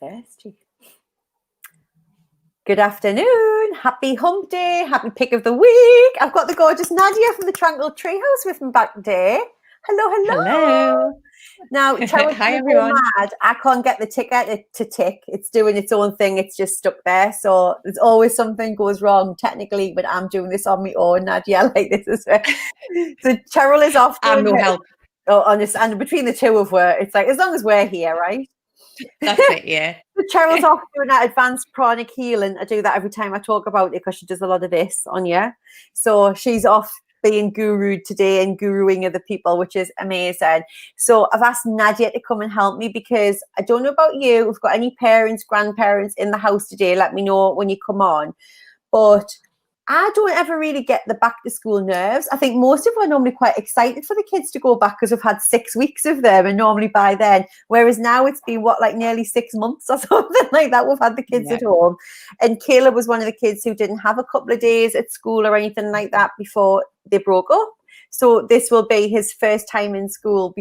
Thirsty. Good afternoon. Happy hump day. Happy pick of the week. I've got the gorgeous Nadia from the Tranquil Treehouse with me back today. Hello. Now, Hi everyone. Mad. I can't get the ticker to tick. It's doing its own thing. It's just stuck there. So there's always something goes wrong technically, but I'm doing this on my own, Nadia, like this is it. So Cheryl is off. I'm no help. Oh, honest, and between the two of us, it's like as long as we're here, right? That's it, yeah. Cheryl's off doing that advanced pranic healing. I do that every time I talk about it because she does a lot of this on you. So she's off being gurued today and guruing other people, which is amazing. So I've asked Nadia to come and help me because I don't know about you. If we've got any parents, grandparents in the house today, let me know when you come on. But I don't ever really get the back to school nerves. I think most of us are normally quite excited for the kids to go back because we've had 6 weeks of them and normally by then, whereas now it's been nearly 6 months or something like that. We've had the kids at home. And Caleb was one of the kids who didn't have a couple of days at school or anything like that before they broke up. So this will be his first time in school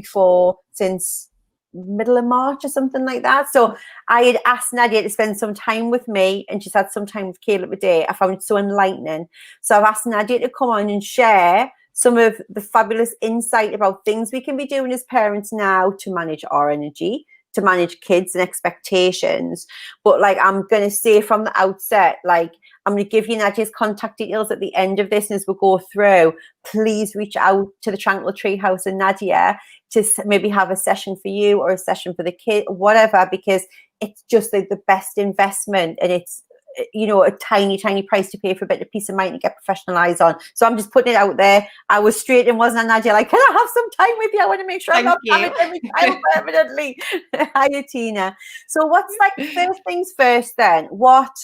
since middle of March or something like that. So I had asked Nadia to spend some time with me and she's had some time with Caleb today. I found it so enlightening. So I've asked Nadia to come on and share some of the fabulous insight about things we can be doing as parents now to manage our energy, to manage kids and expectations. But I'm going to say from the outset, I'm going to give you Nadia's contact details at the end of this. And as we go through, please reach out to the Tranquil Treehouse and Nadia to maybe have a session for you or a session for the kid, whatever, because it's just the best investment. And it's, a tiny, tiny price to pay for a bit of peace of mind to get professional eyes on. So I'm just putting it out there. I was straight and wasn't Nadia can I have some time with you? I want to make sure I'm not having every time permanently. Hiya, Tina. So what's first things first then? What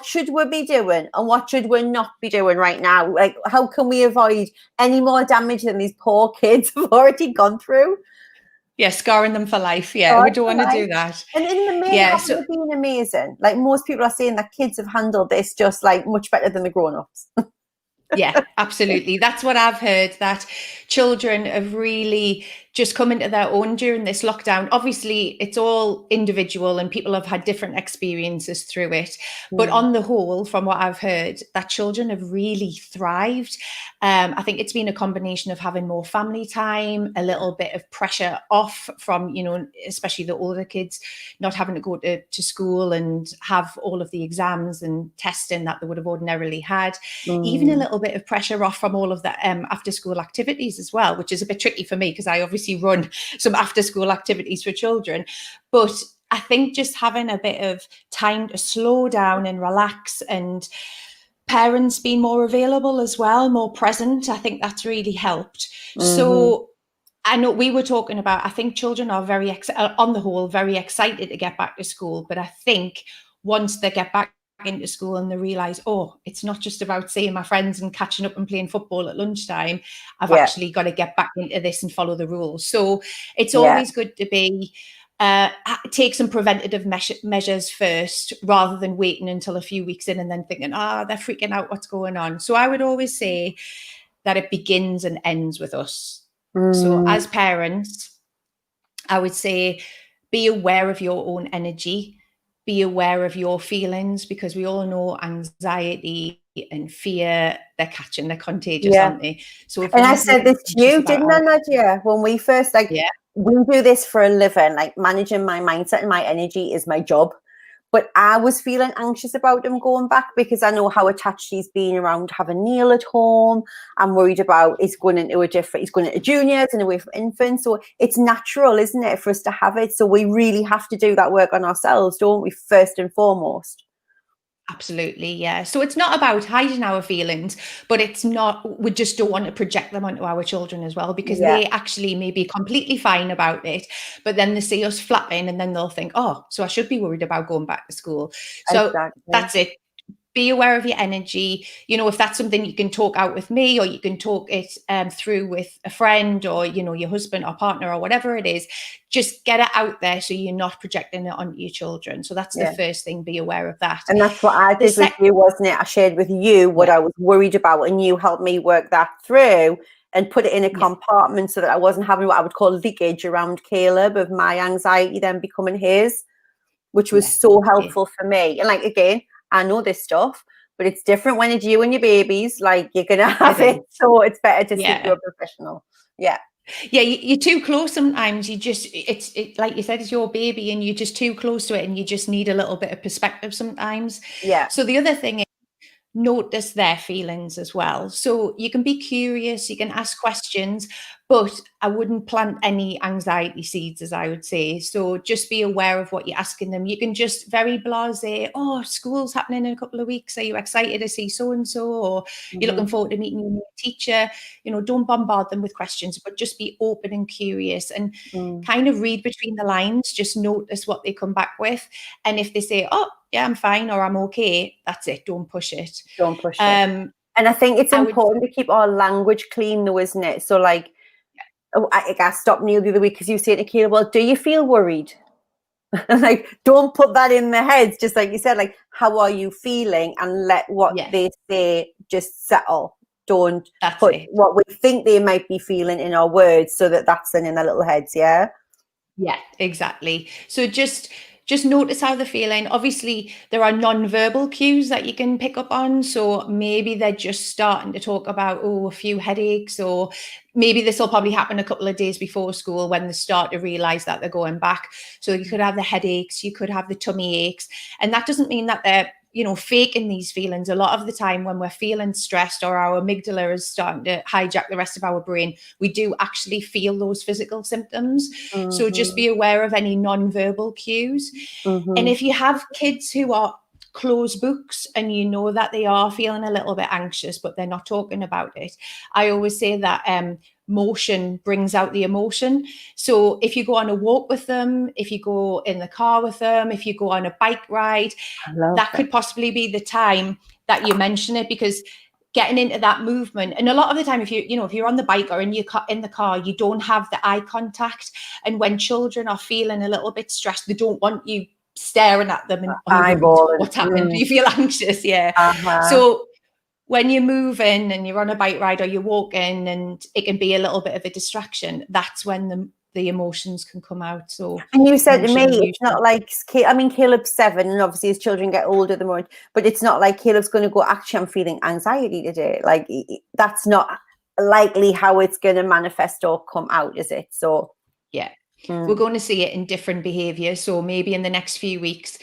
should we be doing and what should we not be doing right now? How can we avoid any more damage than these poor kids have already gone through? Yeah, scarring them for life. Yeah, we don't want to do that. And in the main, it's been amazing. Most people are saying that kids have handled this just much better than the grown-ups. Yeah, absolutely. That's what I've heard, that children have really just come into their own during this lockdown. Obviously, it's all individual and people have had different experiences through it. But on the whole, from what I've heard, that children have really thrived. I think it's been a combination of having more family time, a little bit of pressure off from, especially the older kids, not having to go to school and have all of the exams and testing that they would have ordinarily had. Even a little bit of pressure off from all of the after school activities as well, which is a bit tricky for me because I obviously run some after school activities for children. But I think just having a bit of time to slow down and relax, and parents being more available as well, more present, I think that's really helped. So I know we were talking about, I think children are on the whole, very excited to get back to school. But I think once they get back into school and they realize, it's not just about seeing my friends and catching up and playing football at lunchtime. I've actually got to get back into this and follow the rules. So it's always good to be take some preventative measures first, rather than waiting until a few weeks in and then thinking, they're freaking out, what's going on? So I would always say that it begins and ends with us. So as parents, I would say be aware of your own energy. Be aware of your feelings, because we all know anxiety and fear, they're contagious, aren't they? So and I said this to you, didn't I, Nadia? When we first we do this for a living, managing my mindset and my energy is my job. But I was feeling anxious about him going back because I know how attached he's been around having Neil at home. I'm worried about he's going into juniors and away from infants. So it's natural, isn't it, for us to have it? So we really have to do that work on ourselves, don't we, first and foremost? Absolutely, yeah. So it's not about hiding our feelings, but we just don't want to project them onto our children as well, because they actually may be completely fine about it, but then they see us flapping and then they'll think, so I should be worried about going back to school. So that's it. Be aware of your energy. If that's something you can talk out with me, or you can talk it through with a friend, or, your husband or partner or whatever it is, just get it out there so you're not projecting it onto your children. So that's the first thing, be aware of that. And that's what I did with you, wasn't it? I shared with you what I was worried about and you helped me work that through. and put it in a compartment so that I wasn't having what I would call leakage around Caleb of my anxiety then becoming his, which was so helpful for me. And like, again, I know this stuff, but it's different when it's you and your babies. Like, you're going to have it. So it's better to speak to a professional. Yeah. Yeah, you're too close sometimes. You just, it's like you said, it's your baby and you're just too close to it and you just need a little bit of perspective sometimes. Yeah. So the other thing is, notice their feelings as well. So you can be curious, you can ask questions, but I wouldn't plant any anxiety seeds, as I would say. So just be aware of what you're asking them. You can just very blasé, oh, school's happening in a couple of weeks. Are you excited to see so-and-so? Or you're looking forward to meeting your new teacher? You know, don't bombard them with questions, but just be open and curious and kind of read between the lines. Just notice what they come back with. And if they say, oh, yeah, I'm fine, or I'm okay, that's it. Don't push it. Don't push it. And I think it's important to keep our language clean though, isn't it? So like, I stopped Neil the other week because you said to Caleb, well, do you feel worried? Like, don't put that in their heads. Just like you said, like, how are you feeling? And let what they say just settle. Don't put what we think they might be feeling in our words so that that's in their little heads. Yeah. Yeah, exactly. So just notice how they're feeling. Obviously, there are non-verbal cues that you can pick up on. So maybe they're just starting to talk about, a few headaches, or maybe this will probably happen a couple of days before school when they start to realize that they're going back. So you could have the headaches, you could have the tummy aches, and that doesn't mean that they're faking these feelings. A lot of the time when we're feeling stressed or our amygdala is starting to hijack the rest of our brain, we do actually feel those physical symptoms. So just be aware of any non-verbal cues. And if you have kids who are closed books and you know that they are feeling a little bit anxious, but they're not talking about it, I always say that motion brings out the emotion. So if you go on a walk with them, if you go in the car with them, if you go on a bike ride, that could possibly be the time that you mention it, because getting into that movement. And a lot of the time, if you're on the bike or in the car, you don't have the eye contact. And when children are feeling a little bit stressed, they don't want you staring at them and eyeballing. What's happening? Do you feel anxious? Yeah. So when you're moving and you're on a bike ride or you're walking and it can be a little bit of a distraction, that's when the emotions can come out. So, and you said to me, it's not like, I mean, Caleb's 7 and obviously as children get older the more, but it's not like Caleb's going to go, actually, I'm feeling anxiety today. Like, that's not likely how it's going to manifest or come out, is it? So, yeah, we're going to see it in different behavior. So maybe in the next few weeks,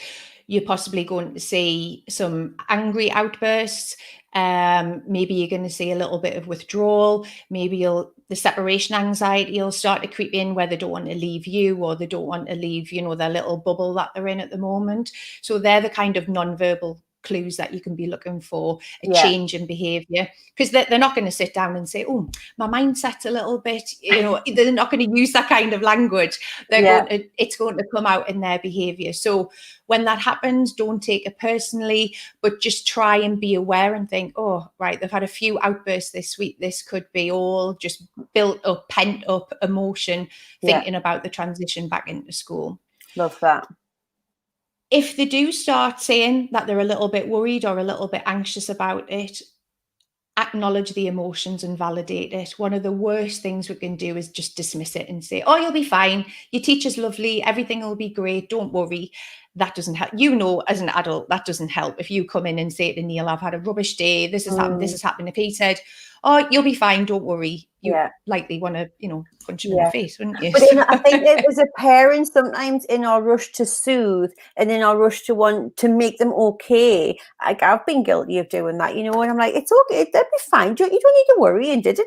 you're possibly going to see some angry outbursts. Maybe you're going to see a little bit of withdrawal. Maybe the separation anxiety will start to creep in, where they don't want to leave you or they don't want to leave, their little bubble that they're in at the moment. So they're the kind of non-verbal clues that you can be looking for, a change in behavior, because they're not going to sit down and say, oh, my mindset's a little bit, they're not going to use that kind of language. It's going to come out in their behavior. So when that happens, don't take it personally, but just try and be aware and think, oh, right, they've had a few outbursts this week. This could be all just built up, pent up emotion, thinking about the transition back into school. Love that. If they do start saying that they're a little bit worried or a little bit anxious about it, acknowledge the emotions and validate it. One of the worst things we can do is just dismiss it and say, oh, you'll be fine. Your teacher's lovely. Everything will be great. Don't worry. That doesn't help. As an adult, that doesn't help. If you come in and say to Neil, I've had a rubbish day. This has happened. This has happened. If he said, oh, you'll be fine. Don't worry. You likely want to, punch him in the face, wouldn't you? But I think as a parent, sometimes in our rush to soothe and in our rush to want to make them okay, like I've been guilty of doing that, and I'm like, it's okay, they'll be fine. You don't need to worry, and this,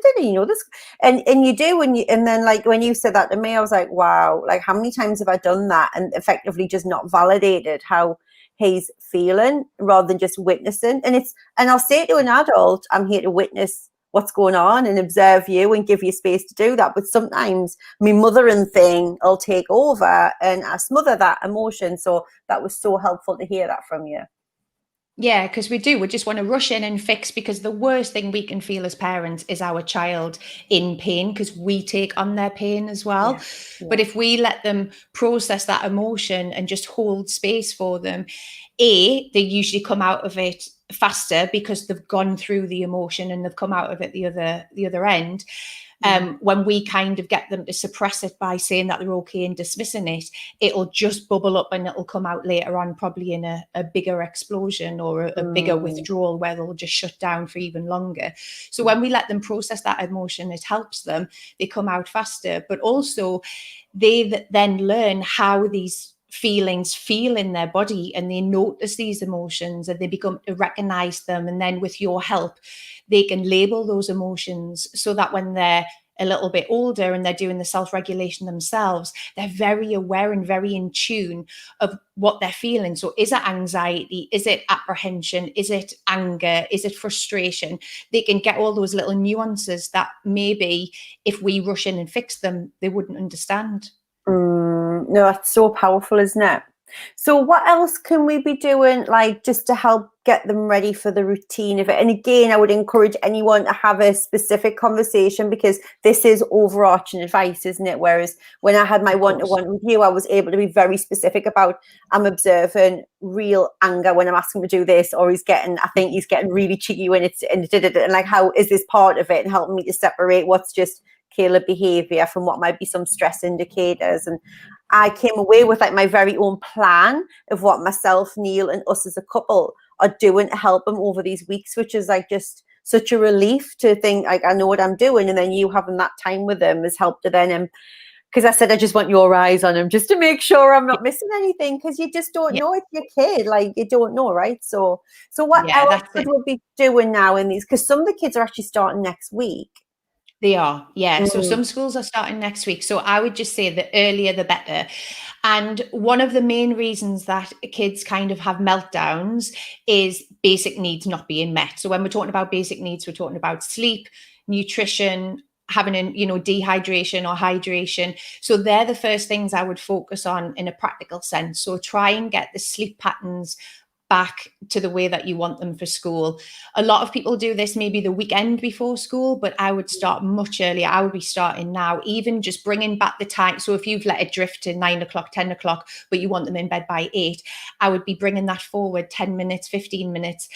and you do, and then like when you said that to me, I was like, wow, like how many times have I done that and effectively just not validated how he's feeling rather than just witnessing. And I'll say to an adult, I'm here to witness what's going on and observe you and give you space to do that. But sometimes my mothering thing will take over and I smother that emotion. So that was so helpful to hear that from you. Yeah, because we do. We just want to rush in and fix, because the worst thing we can feel as parents is our child in pain, because we take on their pain as well. But if we let them process that emotion and just hold space for them, they usually come out of it faster because they've gone through the emotion and they've come out of it the other end. When we kind of get them to suppress it by saying that they're okay and dismissing it, it'll just bubble up and it'll come out later on, probably in a bigger explosion or a bigger withdrawal where they'll just shut down for even longer. So when we let them process that emotion, it helps them. They come out faster, but also they then learn how these feelings feel in their body, and they notice these emotions and they become to recognize them. And then with your help, they can label those emotions, so that when they're a little bit older and they're doing the self-regulation themselves, they're very aware and very in tune of what they're feeling. So is it anxiety? Is it apprehension? Is it anger? Is it frustration? They can get all those little nuances that maybe if we rush in and fix them, they wouldn't understand. No, that's so powerful, isn't it? So what else can we be doing, like, just to help get them ready for the routine of it? And again, I would encourage anyone to have a specific conversation, because this is overarching advice, isn't it? Whereas when I had my one-to-one with you, I was able to be very specific about, I'm observing real anger when I'm asking him to do this, or I think he's getting really cheeky when and like, how is this part of it, and helping me to separate what's just Caleb behavior from what might be some stress indicators. And I came away with like my very own plan of what myself, Neil, and us as a couple are doing to help him over these weeks, which is like just such a relief to think, like, I know what I'm doing. And then you having that time with him has helped to then because I said I just want your eyes on him just to make sure I'm not missing anything, because you just don't know. It's your kid, like, you don't know, right? So what else could we be doing now in these? Because some of the kids are actually starting next week. They are, yeah. So some schools are starting next week. So I would just say the earlier the better. And one of the main reasons that kids kind of have meltdowns is basic needs not being met. So when we're talking about basic needs, we're talking about sleep, nutrition, having dehydration or hydration. So they're the first things I would focus on in a practical sense. So try and get the sleep patterns back to the way that you want them for school. A lot of people do this maybe the weekend before school, but I would start much earlier. I would be starting now, even just bringing back the time. So if you've let it drift to 9 o'clock, 10 o'clock, but you want them in bed by 8, I would be bringing that forward 10 minutes, 15 minutes,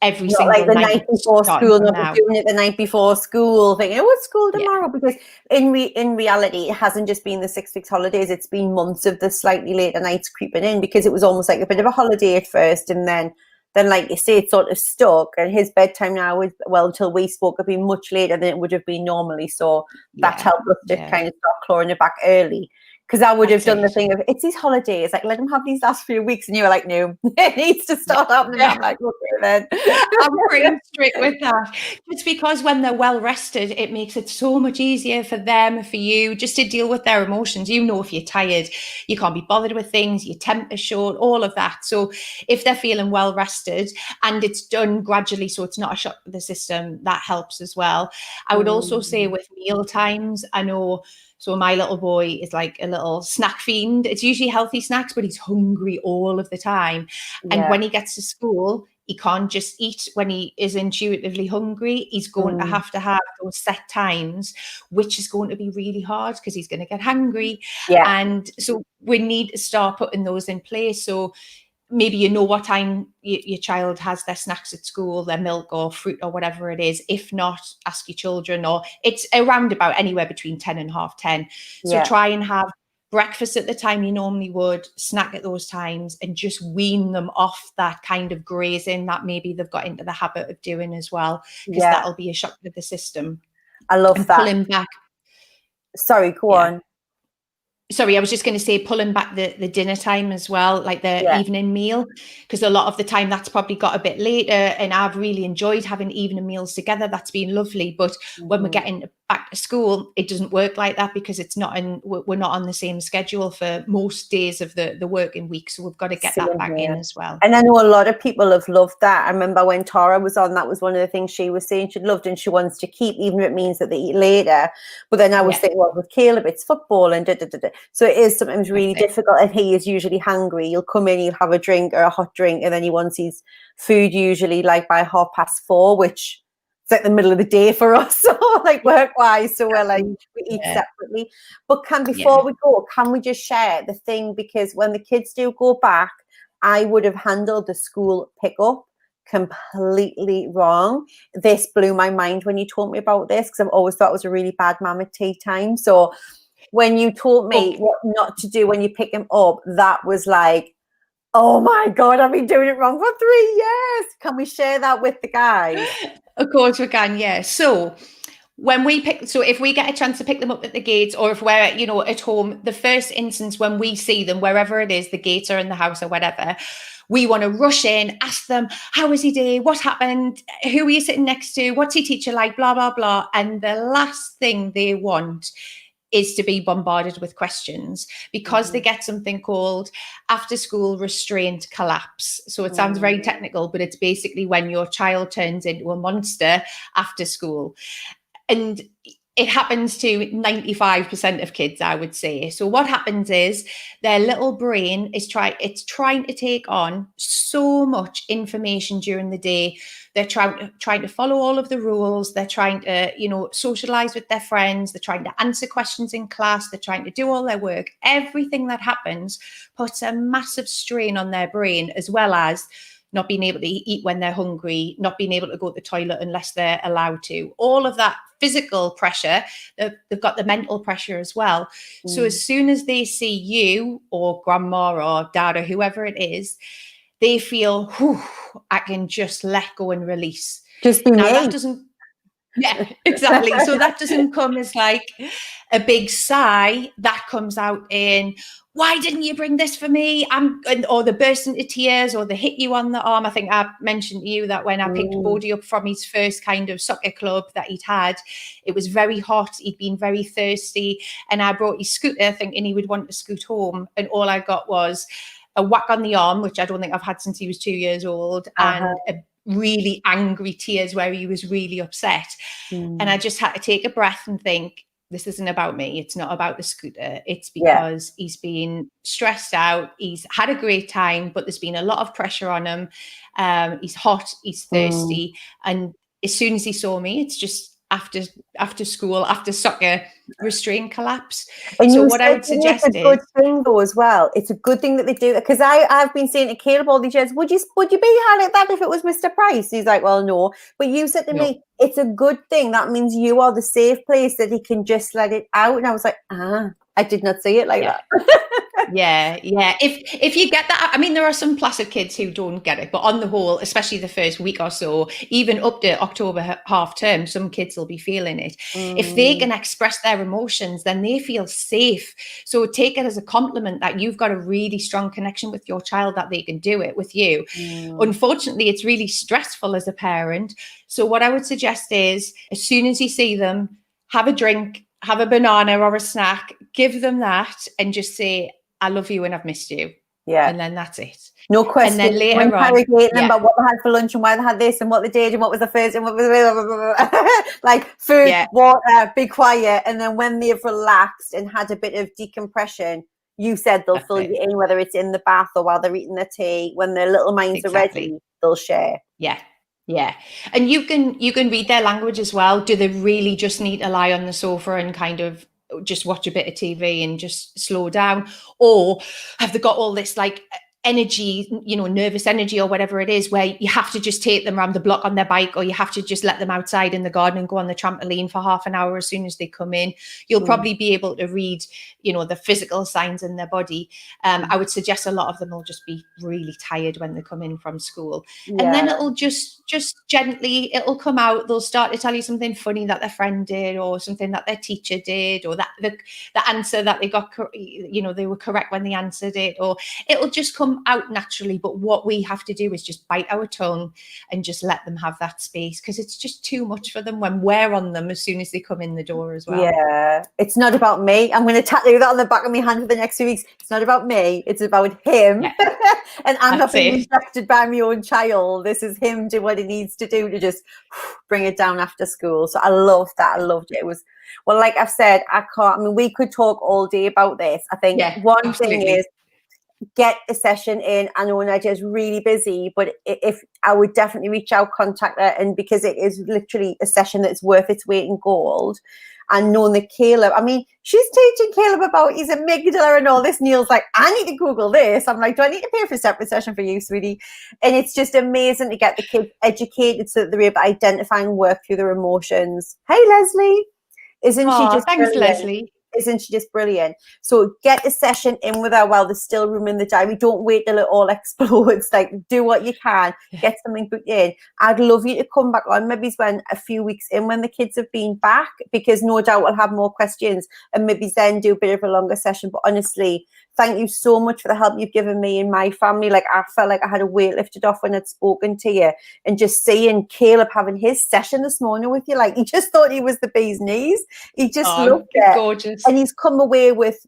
every not single like the night before school, not doing it the night before school, thinking, oh, it's school tomorrow. Because in reality, it hasn't just been the 6 weeks holidays, it's been months of the slightly later nights creeping in, because it was almost like a bit of a holiday at first, and then like you say, it sort of stuck. And his bedtime now is, well, until we spoke, had been much later than it would have been normally. So that helped us to kind of start clawing it back early. Because I would have done the thing of, it's these holidays, like, let him have these last few weeks. And you were like, no, it needs to start happening. I'm like, okay, then. I'm pretty strict with that. Just because when they're well rested, it makes it so much easier for them, for you, just to deal with their emotions. You know, if you're tired, you can't be bothered with things, your temper's short, all of that. So if they're feeling well rested and it's done gradually, so it's not a shock to the system, that helps as well. I would also say with meal times, I know, so my little boy is like a little snack fiend. It's usually healthy snacks, but he's hungry all of the time. And when he gets to school, he can't just eat when he is intuitively hungry. He's going to have those set times, which is going to be really hard because he's going to get hungry. And so we need to start putting those in place. So maybe you know what time your child has their snacks at school, their milk or fruit or whatever it is. If not, ask your children, or it's around about anywhere between 10 and 10:30. So try and have breakfast at the time you normally would, snack at those times, and just wean them off that kind of grazing that maybe they've got into the habit of doing as well, because that'll be a shock to the system. I love that. Pulling back. Sorry, go on. Sorry, I was just going to say pulling back the dinner time as well, like the evening meal, because a lot of the time that's probably got a bit later, and I've really enjoyed having evening meals together. That's been lovely. But when we're getting back to school, it doesn't work like that, because we're not on the same schedule for most days of the working week. So we've got to get that back in as well. And I know a lot of people have loved that. I remember when Tara was on, that was one of the things she was saying she loved and she wants to keep, even if it means that they eat later. But then I was thinking, well, with Caleb, it's football and da, da, da, da. So it is sometimes really difficult, and he is usually hungry. He'll come in, he'll have a drink or a hot drink, and then he wants his food usually like by 4:30, which it's like the middle of the day for us, so like work-wise, so we're like, we eat separately. But before we go, can we just share the thing, because when the kids do go back, I would have handled the school pickup completely wrong. This blew my mind when you told me about this, because I've always thought it was a really bad mum at tea time. So when you told me what not to do when you pick him up, that was like, oh my God, I've been doing it wrong for 3 years. Can we share that with the guys? Of course we can, yeah. So if we get a chance to pick them up at the gates, or if we're, at home, the first instance when we see them, wherever it is, the gates are in the house or whatever, we want to rush in, ask them, how was your day? What happened? Who are you sitting next to? What's your teacher like? Blah, blah, blah. And the last thing they want is to be bombarded with questions, because they get something called after school restraint collapse. So it sounds very technical, but it's basically when your child turns into a monster after school. And it happens to 95% of kids, I would say. So what happens is their little brain is trying to take on so much information during the day. They're trying to follow all of the rules. They're trying to, socialize with their friends. They're trying to answer questions in class. They're trying to do all their work. Everything that happens puts a massive strain on their brain, as well as not being able to eat when they're hungry, not being able to go to the toilet unless they're allowed to. All of that physical pressure, they've got the mental pressure as well. So as soon as they see you or grandma or dad or whoever it is, they feel, whew, I can just let go and release. Just be now, me. that doesn't, yeah, exactly. So that doesn't come as like a big sigh. That comes out in, why didn't you bring this for me? Or they burst into tears, or they hit you on the arm. I think I mentioned to you that when I picked Bodhi up from his first kind of soccer club that he'd had, it was very hot. He'd been very thirsty, and I brought his scooter thinking he would want to scoot home. And all I got was a whack on the arm, which I don't think I've had since he was 2 years old, and a really angry tears where he was really upset. And I just had to take a breath and think, this isn't about me. It's not about the scooter. It's because he's been stressed out. He's had a great time, but there's been a lot of pressure on him. He's hot, he's thirsty. And as soon as he saw me, it's just after school, after soccer, restraint collapse. And so what I would suggest it's a good thing though as well. It's a good thing that they do that, because I've been saying to Caleb all these years, would you be like that if it was Mr. Price? He's like, well, no. But you said to me, it's a good thing. That means you are the safe place that he can just let it out. And I was like, I did not see it like that. Yeah. If you get that, I mean, there are some placid kids who don't get it, but on the whole, especially the first week or so, even up to October half term, some kids will be feeling it. If they can express their emotions, then they feel safe. So take it as a compliment that you've got a really strong connection with your child, that they can do it with you. Unfortunately, it's really stressful as a parent. So what I would suggest is, as soon as you see them, have a drink, have a banana or a snack, give them that, and just say, I love you and I've missed you. Yeah. And then that's it. No question. And then later on, them about what they had for lunch and why they had this and what they did and what was the first and what was like food, water, be quiet. And then when they've relaxed and had a bit of decompression, you said they'll fill you in, whether it's in the bath or while they're eating their tea. When their little minds are ready, they'll share. Yeah. And you can read their language as well. Do they really just need to lie on the sofa and kind of just watch a bit of TV and just slow down? Or have they got all this like energy, nervous energy or whatever it is, where you have to just take them around the block on their bike, or you have to just let them outside in the garden and go on the trampoline for half an hour as soon as they come in? You'll probably be able to read, the physical signs in their body. I would suggest a lot of them will just be really tired when they come in from school. And then it'll just gently, it'll come out. They'll start to tell you something funny that their friend did, or something that their teacher did, or that the answer that they got, they were correct when they answered it, or it'll just come out naturally. But what we have to do is just bite our tongue and just let them have that space, because it's just too much for them when we're on them as soon as they come in the door as well. Yeah, it's not about me. I'm going to tattoo that on the back of my hand for the next 2 weeks. It's not about me, it's about him. And I'm not That's being it. instructed by my own child. This is him do what he needs to do to just bring it down after school. So I loved that. I loved it. It was, well, like I've said, we could talk all day about this. I think one thing is, get a session in. I know Nadia's really busy, but if I would definitely reach out, contact her, and because it is literally a session that's worth its weight in gold. And knowing that Caleb, I mean, she's teaching Caleb about his amygdala and all this. Neil's like, I need to Google this. I'm like, do I need to pay for a separate session for you, sweetie? And it's just amazing to get the kids educated so that they're able to identify and work through their emotions. Hey, Leslie. Isn't she just thanks, brilliant? Leslie. Isn't she just brilliant? So get a session in with her while there's still room in the diary. Don't wait till it all explodes. Like, do what you can. Get something booked in. I'd love you to come back on maybe when a few weeks in when the kids have been back, because no doubt we'll have more questions, and maybe then do a bit of a longer session. But honestly, thank you so much for the help you've given me and my family. Like, I felt like I had a weight lifted off when I'd spoken to you, and just seeing Caleb having his session this morning with you, like, he just thought he was the bee's knees. He just loved it. Gorgeous. And he's come away with,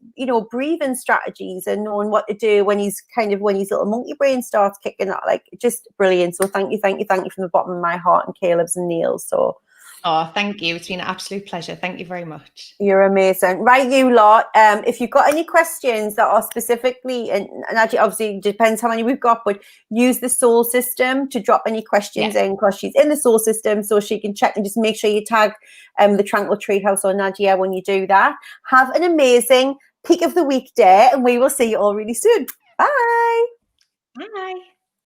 breathing strategies and knowing what to do when his little monkey brain starts kicking out. Like, just brilliant. So thank you from the bottom of my heart, and Caleb's and Neil's. So. Oh, thank you. It's been an absolute pleasure. Thank you very much. You're amazing. Right, you lot. If you've got any questions that are specifically, and actually, obviously, it depends how many we've got, but use the Soul System to drop any questions in, because she's in the Soul System, so she can check, and just make sure you tag the Tranquil Treehouse or Nadia when you do that. Have an amazing peak of the week day, and we will see you all really soon. Bye. Bye.